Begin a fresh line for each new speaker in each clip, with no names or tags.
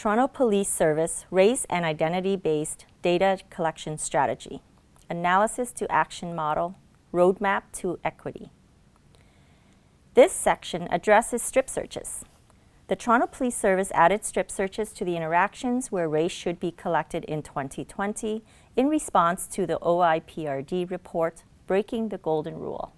Toronto Police Service Race and Identity-Based Data Collection Strategy, Analysis to Action Model, Roadmap to Equity. This section addresses strip searches. The Toronto Police Service added strip searches to the interactions where race should be collected in 2020 in response to the OIPRD report, Breaking the Golden Rule.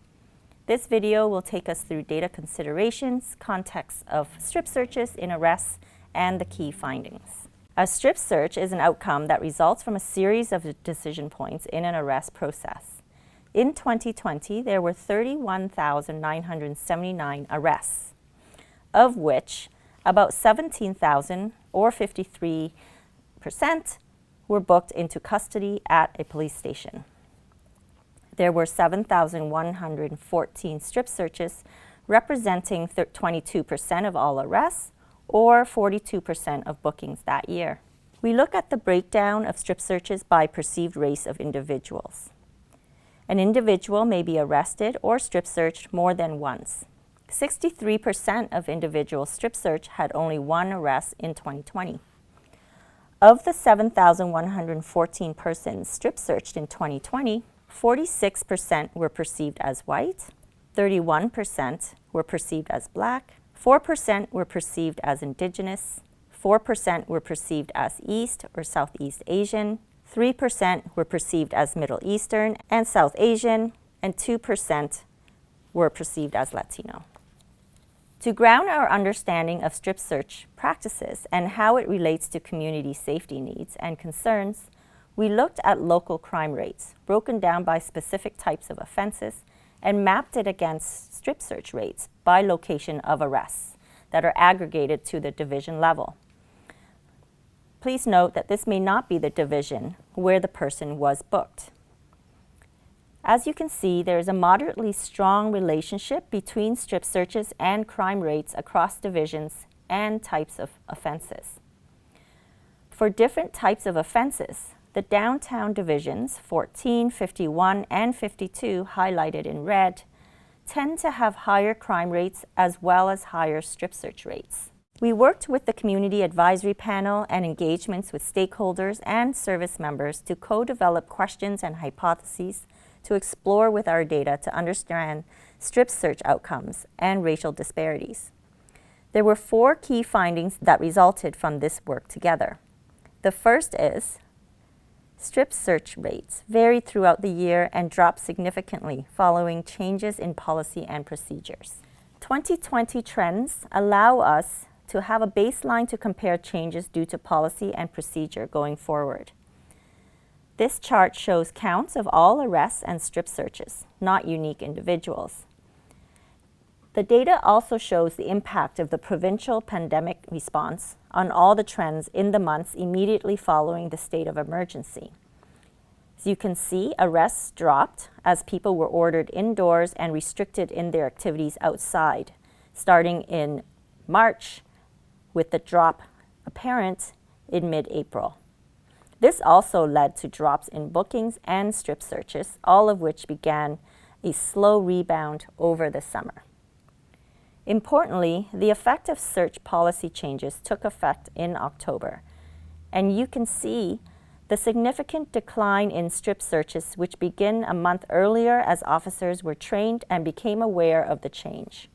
This video will take us through data considerations, context of strip searches in arrests, and the key findings. A strip search is an outcome that results from a series of decision points in an arrest process. In 2020, there were 31,979 arrests, of which about 17,000, or 53%, were booked into custody at a police station. There were 7,114 strip searches, representing 22% of all arrests, or 42% of bookings that year. We look at the breakdown of strip searches by perceived race of individuals. An individual may be arrested or strip searched more than once. 63% of individuals strip search had only one arrest in 2020. Of the 7,114 persons strip searched in 2020, 46% were perceived as white, 31% were perceived as black, 4% were perceived as Indigenous, 4% were perceived as East or Southeast Asian, 3% were perceived as Middle Eastern and South Asian, and 2% were perceived as Latino. To ground our understanding of strip search practices and how it relates to community safety needs and concerns, we looked at local crime rates, broken down by specific types of offenses, and mapped it against strip search rates by location of arrests that are aggregated to the division level. Please note that this may not be the division where the person was booked. As you can see, there is a moderately strong relationship between strip searches and crime rates across divisions and types of offenses. For different types of offenses, the downtown divisions, 14, 51, and 52, highlighted in red, tend to have higher crime rates as well as higher strip search rates. We worked with the Community Advisory Panel and engagements with stakeholders and service members to co-develop questions and hypotheses to explore with our data to understand strip search outcomes and racial disparities. There were 4 key findings that resulted from this work together. The first is strip search rates varied throughout the year and dropped significantly following changes in policy and procedures. 2020 trends allow us to have a baseline to compare changes due to policy and procedure going forward. This chart shows counts of all arrests and strip searches, not unique individuals. The data also shows the impact of the provincial pandemic response on all the trends in the months immediately following the state of emergency. As you can see, arrests dropped as people were ordered indoors and restricted in their activities outside, starting in March, with the drop apparent in mid-April. This also led to drops in bookings and strip searches, all of which began a slow rebound over the summer. Importantly, the effective search policy changes took effect in October, and you can see the significant decline in strip searches, which began a month earlier as officers were trained and became aware of the change.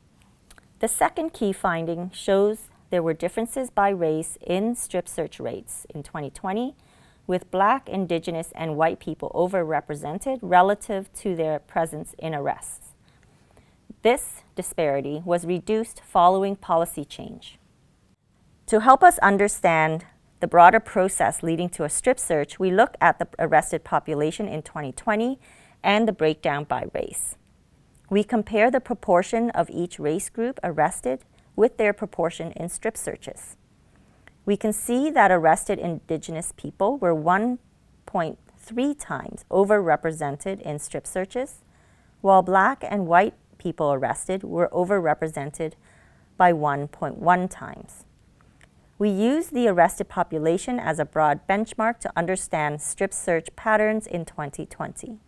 The second key finding shows there were differences by race in strip search rates in 2020, with Black, Indigenous, and white people overrepresented relative to their presence in arrests. This disparity was reduced following policy change. To help us understand the broader process leading to a strip search, we look at the arrested population in 2020 and the breakdown by race. We compare the proportion of each race group arrested with their proportion in strip searches. We can see that arrested Indigenous people were 1.3 times overrepresented in strip searches, while Black and white people arrested were overrepresented by 1.1 times. We use the arrested population as a broad benchmark to understand strip search patterns in 2020.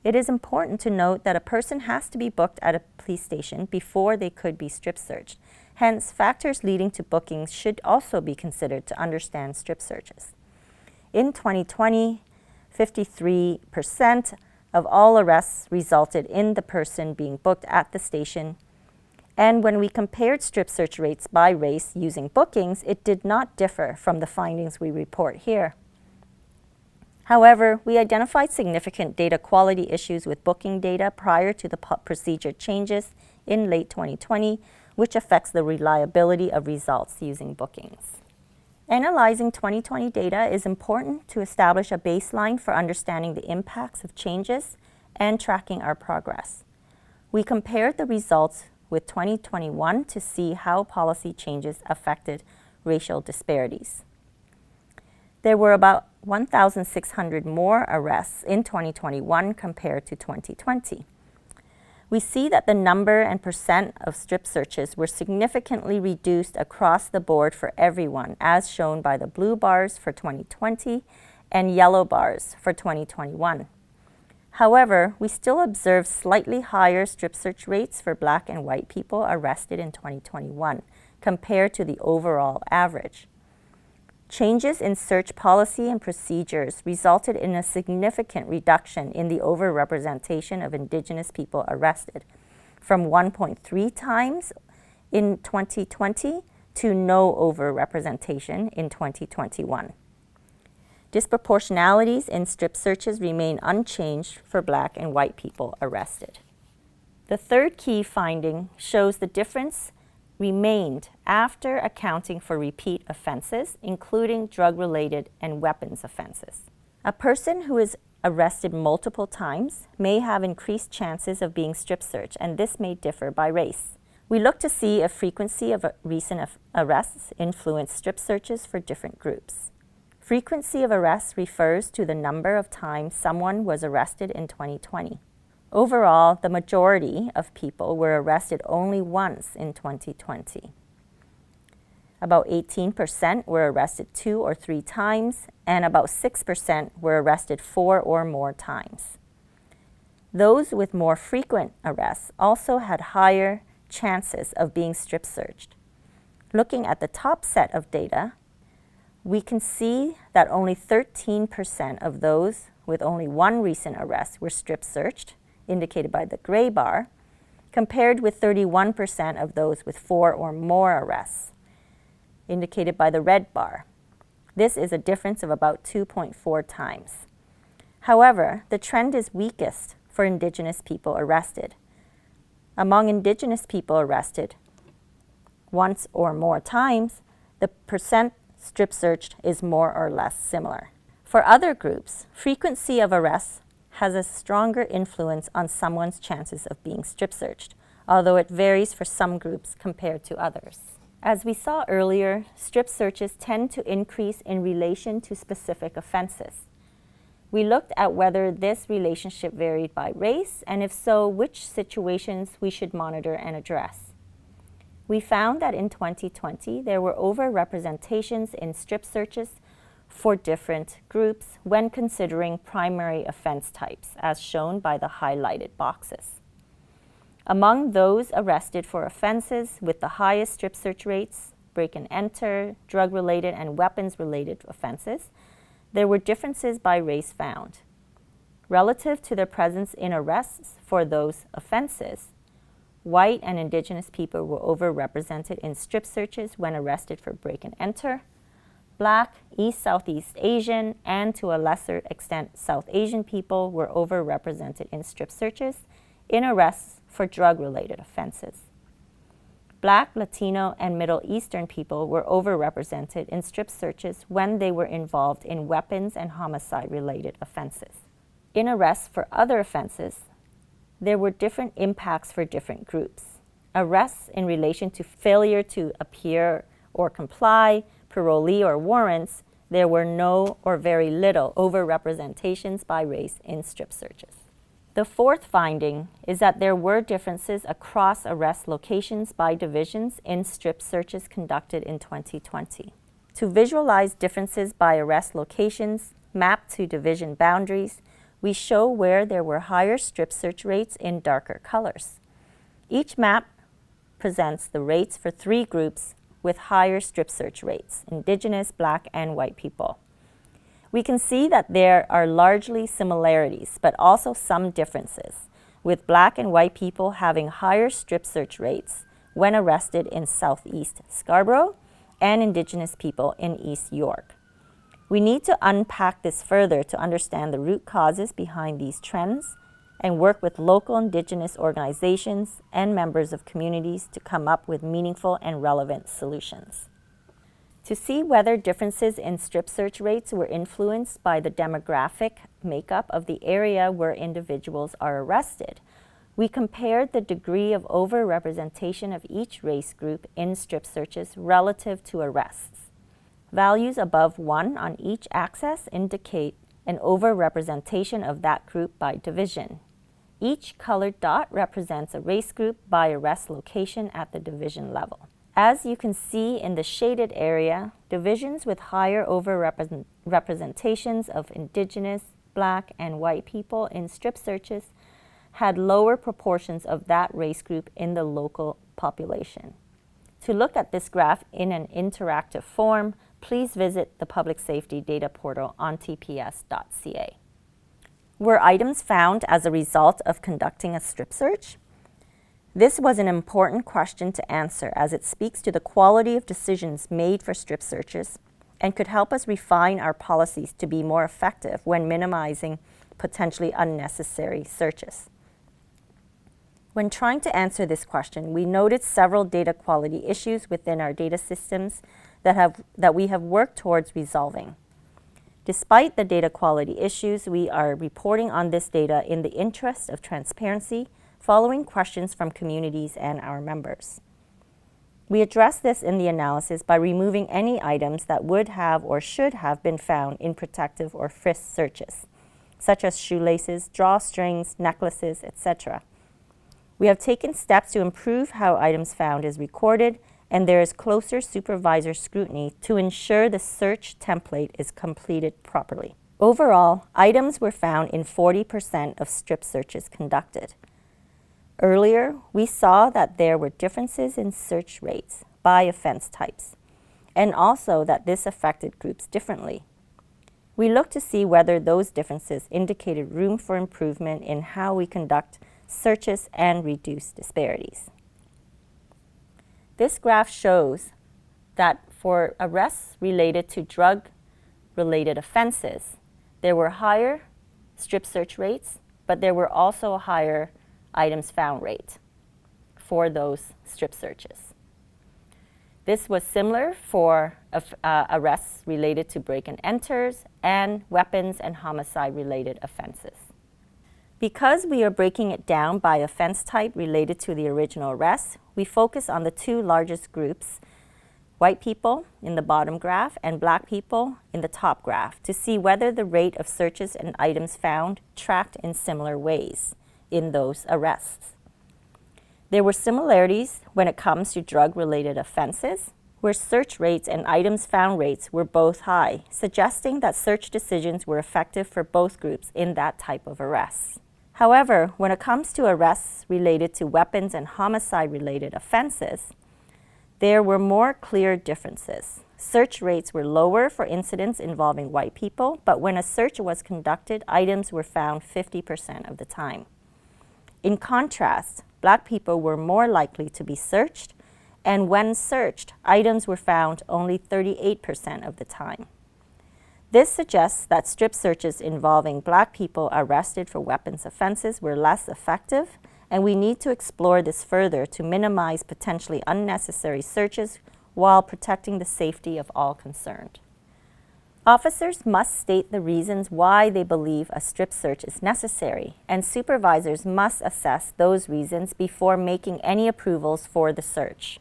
It is important to note that a person has to be booked at a police station before they could be strip searched, Hence, factors leading to bookings should also be considered to understand strip searches. In 2020, 53% of all arrests resulted in the person being booked at the station. And when we compared strip search rates by race using bookings, it did not differ from the findings we report here. However, we identified significant data quality issues with booking data prior to the procedure changes in late 2020, which affects the reliability of results using bookings. Analyzing 2020 data is important to establish a baseline for understanding the impacts of changes and tracking our progress. We compared the results with 2021 to see how policy changes affected racial disparities. There were about 1,600 more arrests in 2021 compared to 2020. We see that the number and percent of strip searches were significantly reduced across the board for everyone, as shown by the blue bars for 2020 and yellow bars for 2021. However, we still observe slightly higher strip search rates for Black and white people arrested in 2021 compared to the overall average. Changes in search policy and procedures resulted in a significant reduction in the overrepresentation of Indigenous people arrested, from 1.3 times in 2020 to no overrepresentation in 2021. Disproportionalities in strip searches remain unchanged for Black and white people arrested. The third key finding shows the difference remained after accounting for repeat offenses, including drug-related and weapons offenses. A person who is arrested multiple times may have increased chances of being strip searched, and this may differ by race. We look to see if frequency of recent arrests influence strip searches for different groups. Frequency of arrests refers to the number of times someone was arrested in 2020. Overall, the majority of people were arrested only once in 2020. About 18% were arrested 2 or 3 times, and about 6% were arrested 4 or more times. Those with more frequent arrests also had higher chances of being strip searched. Looking at the top set of data, we can see that only 13% of those with only one recent arrest were strip searched, indicated by the gray bar, compared with 31% of those with 4 or more arrests, indicated by the red bar. This is a difference of about 2.4 times. However, the trend is weakest for Indigenous people arrested. Among Indigenous people arrested once or more times, the percent strip searched is more or less similar. For other groups, frequency of arrests has a stronger influence on someone's chances of being strip searched, although it varies for some groups compared to others. As we saw earlier, strip searches tend to increase in relation to specific offenses. We looked at whether this relationship varied by race, and if so, which situations we should monitor and address. We found that in 2020, there were overrepresentations in strip searches for different groups when considering primary offense types, as shown by the highlighted boxes. Among those arrested for offenses with the highest strip search rates, break and enter, drug-related and weapons-related offenses, there were differences by race found. Relative to their presence in arrests for those offenses, white and Indigenous people were overrepresented in strip searches when arrested for break and enter. Black, East Southeast Asian, and to a lesser extent South Asian people were overrepresented in strip searches in arrests for drug-related offenses. Black, Latino, and Middle Eastern people were overrepresented in strip searches when they were involved in weapons and homicide-related offenses. In arrests for other offenses, there were different impacts for different groups. Arrests in relation to failure to appear or comply, parolee or warrants, there were no or very little overrepresentations by race in strip searches. The fourth finding is that there were differences across arrest locations by divisions in strip searches conducted in 2020. To visualize differences by arrest locations mapped to division boundaries, we show where there were higher strip search rates in darker colors. Each map presents the rates for 3 groups with higher strip search rates: Indigenous, Black, and white people. We can see that there are largely similarities, but also some differences, with Black and white people having higher strip search rates when arrested in Southeast Scarborough and Indigenous people in East York. We need to unpack this further to understand the root causes behind these trends and work with local Indigenous organizations and members of communities to come up with meaningful and relevant solutions. To see whether differences in strip search rates were influenced by the demographic makeup of the area where individuals are arrested, we compared the degree of overrepresentation of each race group in strip searches relative to arrests. Values above 1 on each axis indicate an overrepresentation of that group by division. Each colored dot represents a race group by arrest location at the division level. As you can see in the shaded area, divisions with higher overrepresentations of Indigenous, Black, and white people in strip searches had lower proportions of that race group in the local population. To look at this graph in an interactive form, please visit the Public Safety Data Portal on tps.ca. Were items found as a result of conducting a strip search? This was an important question to answer, as it speaks to the quality of decisions made for strip searches and could help us refine our policies to be more effective when minimizing potentially unnecessary searches. When trying to answer this question, we noted several data quality issues within our data systems that we have worked towards resolving. Despite the data quality issues, we are reporting on this data in the interest of transparency, following questions from communities and our members. We address this in the analysis by removing any items that would have or should have been found in protective or frisk searches, such as shoelaces, drawstrings, necklaces, etc. We have taken steps to improve how items found is recorded, and there is closer supervisor scrutiny to ensure the search template is completed properly. Overall, items were found in 40% of strip searches conducted. Earlier, we saw that there were differences in search rates by offense types, and also that this affected groups differently. We looked to see whether those differences indicated room for improvement in how we conduct searches and reduce disparities. This graph shows that for arrests related to drug-related offenses, there were higher strip search rates, but there were also higher items found rate for those strip searches. This was similar for arrests related to break and enters and weapons and homicide-related offenses. Because we are breaking it down by offense type related to the original arrest, we focus on the 2 largest groups, white people in the bottom graph and Black people in the top graph, to see whether the rate of searches and items found tracked in similar ways in those arrests. There were similarities when it comes to drug-related offenses, where search rates and items found rates were both high, suggesting that search decisions were effective for both groups in that type of arrests. However, when it comes to arrests related to weapons and homicide-related offenses, there were more clear differences. Search rates were lower for incidents involving white people, but when a search was conducted, items were found 50% of the time. In contrast, Black people were more likely to be searched, and when searched, items were found only 38% of the time. This suggests that strip searches involving Black people arrested for weapons offenses were less effective, and we need to explore this further to minimize potentially unnecessary searches while protecting the safety of all concerned. Officers must state the reasons why they believe a strip search is necessary, and supervisors must assess those reasons before making any approvals for the search.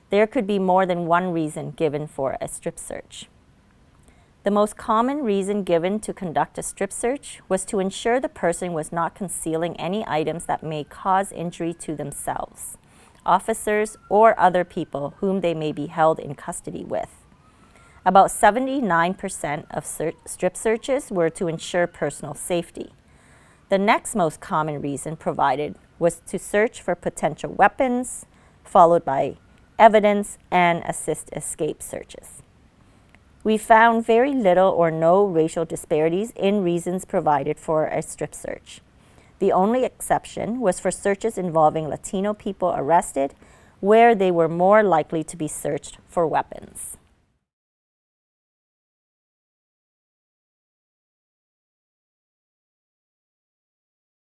There could be more than one reason given for a strip search. The most common reason given to conduct a strip search was to ensure the person was not concealing any items that may cause injury to themselves, officers, or other people whom they may be held in custody with. About 79% of strip searches were to ensure personal safety. The next most common reason provided was to search for potential weapons, followed by evidence and assist escape searches. We found very little or no racial disparities in reasons provided for a strip search. The only exception was for searches involving Latino people arrested, where they were more likely to be searched for weapons.